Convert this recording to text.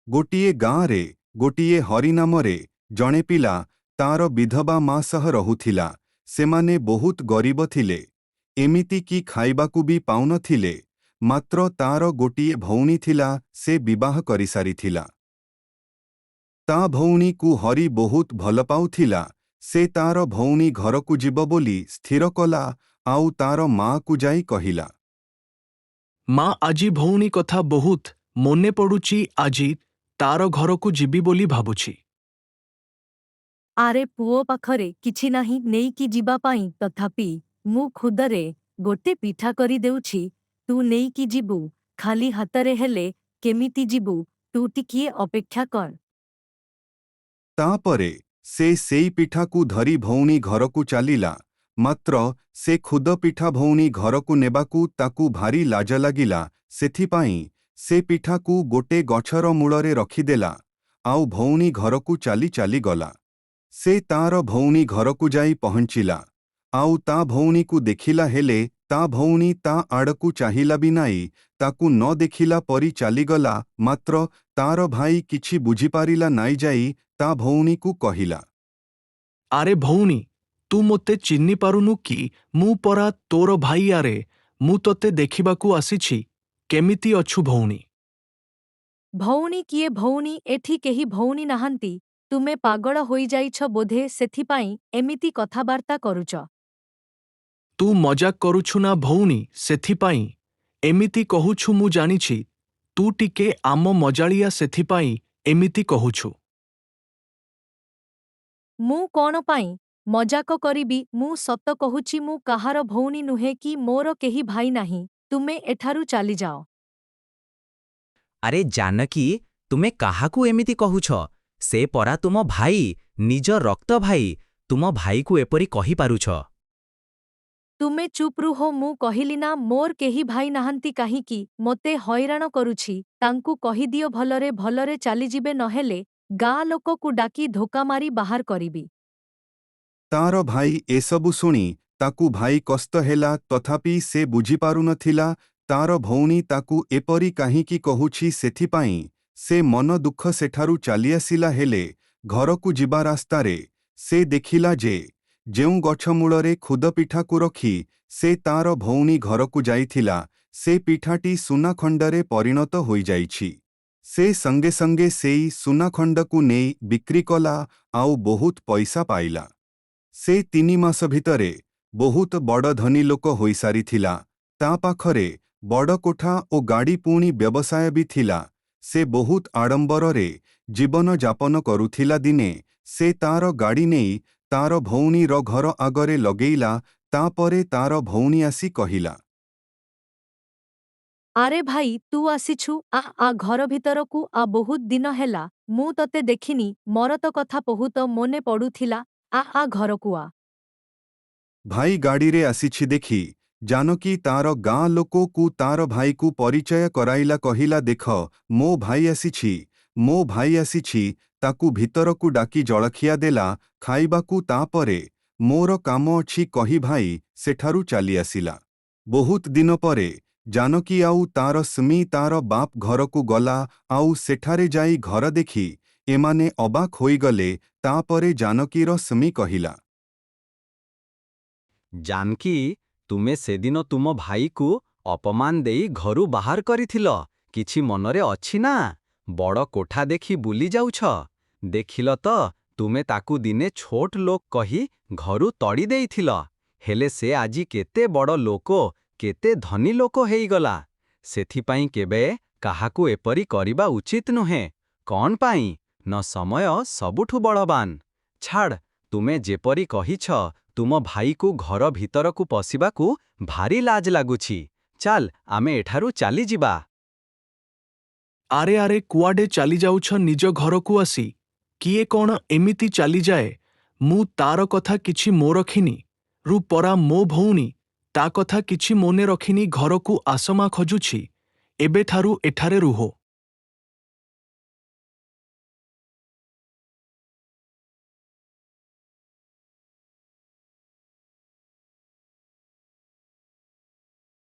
ଗୋଟିଏ ଗାଁରେ ଗୋଟିଏ ହରି ନାମରେ ଜଣେ ପିଲା ତାର ବିଧବା ମା ସହ ରହୁଥିଲା। ସେମାନେ ବହୁତ ଗରିବ ଥିଲେ, ଏମିତି କି ଖାଇବାକୁ ବି ପାଉନଥିଲେ। ମାତ୍ର ତାର ଗୋଟିଏ ଭଉଣୀ ଥିଲା, ସେ ବିବାହ କରିସାରିଥିଲା। ତା ଭଉଣୀକୁ ହରି ବହୁତ ଭଲ ପାଉଥିଲା। ସେ ତାର ଭଉଣୀ ଘରକୁ ଯିବ ବୋଲି ସ୍ଥିର କଲା, ଆଉ ତାର ମାକୁ ଯାଇ କହିଲା, ମା ଆଜି ଭଉଣୀ କଥା ବହୁତ ମନେ ପଡୁଛି, ଆଜି ତାର ଘରକୁ ଯିବି ବୋଲି ଭାବୁଛି। ଆରେ ପୁଅ ପାଖରେ କିଛି ନାହିଁ ନେଇକି ଯିବା ପାଇଁ, ତଥାପି ମୁଁ ଖୁଦରେ ଗୋଟେ ପିଠା କରି ଦେଉଛି, ତୁ ନେଇକି ଯିବୁ। ଖାଲି ହାତରେ ହେଲେ କେମିତି ଯିବୁ, ତୁ ଟିକିଏ ଅପେକ୍ଷା କର। ତାପରେ ସେ ସେଇ ପିଠାକୁ ଧରି ଭଉଣୀ ଘରକୁ ଚାଲିଲା। ମାତ୍ର ସେ ଖୁଦ ପିଠା ଭଉଣୀ ଘରକୁ ନେବାକୁ ତାକୁ ଭାରି ଲାଜ ଲାଗିଲା। ସେଥିପାଇଁ ସେ ପିଠାକୁ ଗୋଟେ ଗଛର ମୂଳରେ ରଖିଦେଲା, ଆଉ ଭଉଣୀ ଘରକୁ ଚାଲି ଚାଲିଗଲା। ସେ ତାର ଭଉଣୀ ଘରକୁ ଯାଇ ପହଞ୍ଚିଲା, ଆଉ ତା ଭଉଣୀକୁ ଦେଖିଲା, ହେଲେ ତା ଭଉଣୀ ତା ଆଡ଼କୁ ଚାହିଁଲା ବି ନାହିଁ, ତାକୁ ନ ଦେଖିଲା ପରି ଚାଲିଗଲା। ମାତ୍ର ତାର ଭାଇ କିଛି ବୁଝିପାରିଲା ନାହିଁ, ଯାଇ ତା ଭଉଣୀକୁ କହିଲା, ଆରେ ଭଉଣୀ, ତୁ ମୋତେ ଚିହ୍ନି ପାରୁନୁ କି? ମୁଁ ପରା ତୋର ଭାଇ। ଆରେ ମୁଁ ତୋତେ ଦେଖିବାକୁ ଆସିଛି। କେମିତି ଅଛୁ ଭଉଣୀ? ଭଉଣୀ କିଏ ଭଉଣୀ? ଏଠି କେହି ଭଉଣୀ ନାହାନ୍ତି। ତୁମେ ପାଗଳ ହୋଇଯାଇଛ ବୋଧେ, ସେଥିପାଇଁ ଏମିତି କଥାବାର୍ତ୍ତା କରୁଛ। ତୁ ମଜାକ କରୁଛୁ ନା ଭଉଣୀ, ସେଥିପାଇଁ ଏମିତି କହୁଛୁ। ମୁଁ ଜାଣିଛି ତୁ ଟିକେ ଆମ ମଜାଳିଆ, ସେଥିପାଇଁ ଏମିତି କହୁଛୁ। ମୁଁ କଣ ପାଇଁ ମଜାକ କରିବି? ମୁଁ ସତ କହୁଛି, ମୁଁ କାହାର ଭଉଣୀ ନୁହେଁ କି ମୋର କେହି ଭାଇ ନାହିଁ। ତୁମେ ଏଠାରୁ ଚାଲିଯାଅ। ଆରେ ଜାନକୀ, ତୁମେ କାହାକୁ ଏମିତି କହୁଛ? ସେ ପରା ତୁମ ଭାଇ, ନିଜ ରକ୍ତ ଭାଇ। ତୁମ ଭାଇକୁ ଏପରି କହିପାରୁଛ? ତୁମେ ଚୁପ୍ ରୁହ। ମୁଁ କହିଲି ନା ମୋର କେହି ଭାଇ ନାହାନ୍ତି। କାହିଁକି ମୋତେ ହଇରାଣ କରୁଛି? ତାଙ୍କୁ କହିଦିଅ ଭଲରେ ଭଲରେ ଚାଲିଯିବେ, ନହେଲେ ଗାଁ ଲୋକକୁ ଡାକି ଧୋକା ମାରି ବାହାର କରିବି। ତାର ଭାଇ ଏସବୁ ଶୁଣି ତାକୁ ଭାଇ କଷ୍ଟ ହେଲା, ତଥାପି ସେ ବୁଝିପାରୁନଥିଲା ତାର ଭଉଣୀ ତାକୁ ଏପରି କାହିଁକି କହୁଛି। ସେଥିପାଇଁ ସେ ମନ ଦୁଃଖ ସେଠାରୁ ଚାଲିଆସିଲା। ହେଲେ ଘରକୁ ଯିବା ରାସ୍ତାରେ ସେ ଦେଖିଲା ଯେ ଯେଉଁ ଗଛ ମୂଳରେ ଖୁଦ ପିଠାକୁ ରଖି ସେ ତାର ଭଉଣୀ ଘରକୁ ଯାଇଥିଲା, ସେ ପିଠାଟି ସୁନାଖଣ୍ଡରେ ପରିଣତ ହୋଇଯାଇଛି। ସେ ସଙ୍ଗେ ସଙ୍ଗେ ସେଇ ସୁନାଖଣ୍ଡକୁ ନେଇ ବିକ୍ରି କଲା, ଆଉ ବହୁତ ପଇସା ପାଇଲା। ସେ 3 ମାସ ଭିତରେ ବହୁତ ବଡ଼ ଧନୀ ଲୋକ ହୋଇସାରିଥିଲା। ତା ପାଖରେ ବଡ଼ କୋଠା ଓ ଗାଡ଼ି, ପୁଣି ବ୍ୟବସାୟ ବି ଥିଲା। ସେ ବହୁତ ଆଡ଼ମ୍ବରରେ ଜୀବନ ଯାପନ କରୁଥିଲା। ଦିନେ ସେ ତାର ଗାଡ଼ି ନେଇ ତାର ଭଉଣୀର ଘର ଆଗରେ ଲଗେଇଲା। ତାପରେ ତାର ଭଉଣୀ ଆସି କହିଲା, ଆରେ ଭାଇ, ତୁ ଆସିଛୁ? ଆ ଘର ଭିତରକୁ ଆ। ବହୁତ ଦିନ ହେଲା ମୁଁ ତତେ ଦେଖିନି। ମୋର ତ କଥା ବହୁତ ମନେ ପଡୁଥିଲା। ଆ ଘରକୁ ଆ। ଭାଇ ଗାଡ଼ିରେ ଆସିଛି ଦେଖି ଜାନକୀ ତାର ଗାଁ ଲୋକକୁ ତାର ଭାଇକୁ ପରିଚୟ କରାଇଲା। କହିଲା, ଦେଖ, ମୋ ଭାଇ ଆସିଛି, ମୋ ଭାଇ ଆସିଛି। ତାକୁ ଭିତରକୁ ଡାକି ଜଳଖିଆ ଦେଲା ଖାଇବାକୁ। ତାପରେ ମୋର କାମ ଅଛି କହି ଭାଇ ସେଠାରୁ ଚାଲିଆସିଲା। ବହୁତ ଦିନ ପରେ ଜାନକୀ ଆଉ ତାର ସ୍ୱାମୀ ତାର ବାପ ଘରକୁ ଗଲା, ଆଉ ସେଠାରେ ଯାଇ ଘର ଦେଖି ଏମାନେ ଅବାକ୍ ହୋଇଗଲେ। ତାପରେ ଜାନକୀର ସ୍ୱାମୀ କହିଲା, ଜାନକୀ, ତୁମେ ସେଦିନ ତୁମ ଭାଇକୁ ଅପମାନ ଦେଇ ଘରୁ ବାହାର କରିଥିଲ, କିଛି ମନରେ ଅଛି ନା? ବଡ଼ କୋଠା ଦେଖି ବୁଲି ଯାଉଛ। ଦେଖିଲ ତ, ତୁମେ ତାକୁ ଦିନେ ଛୋଟ ଲୋକ କହି ଘରୁ ତଡ଼ି ଦେଇଥିଲ। ହେଲେ ସେ ଆଜି କେତେ ବଡ଼ ଲୋକ, କେତେ ଧନୀ ଲୋକ ହେଇଗଲା। ସେଥିପାଇଁ କେବେ କାହାକୁ ଏପରି କରିବା ଉଚିତ ନୁହେଁ। କଣ ପାଇଁ ନ ସମୟ ସବୁଠୁ ବଳବାନ। ଛାଡ଼, ତୁମେ ଯେପରି କହିଛ, ତୁମ ଭାଇକୁ ଘର ଭିତରକୁ ପଶିବାକୁ ଭାରି ଲାଜ ଲାଗୁଛି। ଚାଲ, ଆମେ ଏଠାରୁ ଚାଲିଯିବା। ଆରେ ଆରେ, କୁଆଡ଼େ ଚାଲିଯାଉଛ ନିଜ ଘରକୁ ଆସି? କିଏ କଣ ଏମିତି ଚାଲିଯାଏ? ମୁଁ ତାର କଥା କିଛି ମୋ ରଖିନି। ରୁ ପରା ମୋ ଭଉଣୀ, ତା କଥା କିଛି ମନେ ରଖିନି। ଘରକୁ ଆସମା ଖୋଜୁଛି। ଏବେଠାରୁ ଏଠାରେ ରୁହ।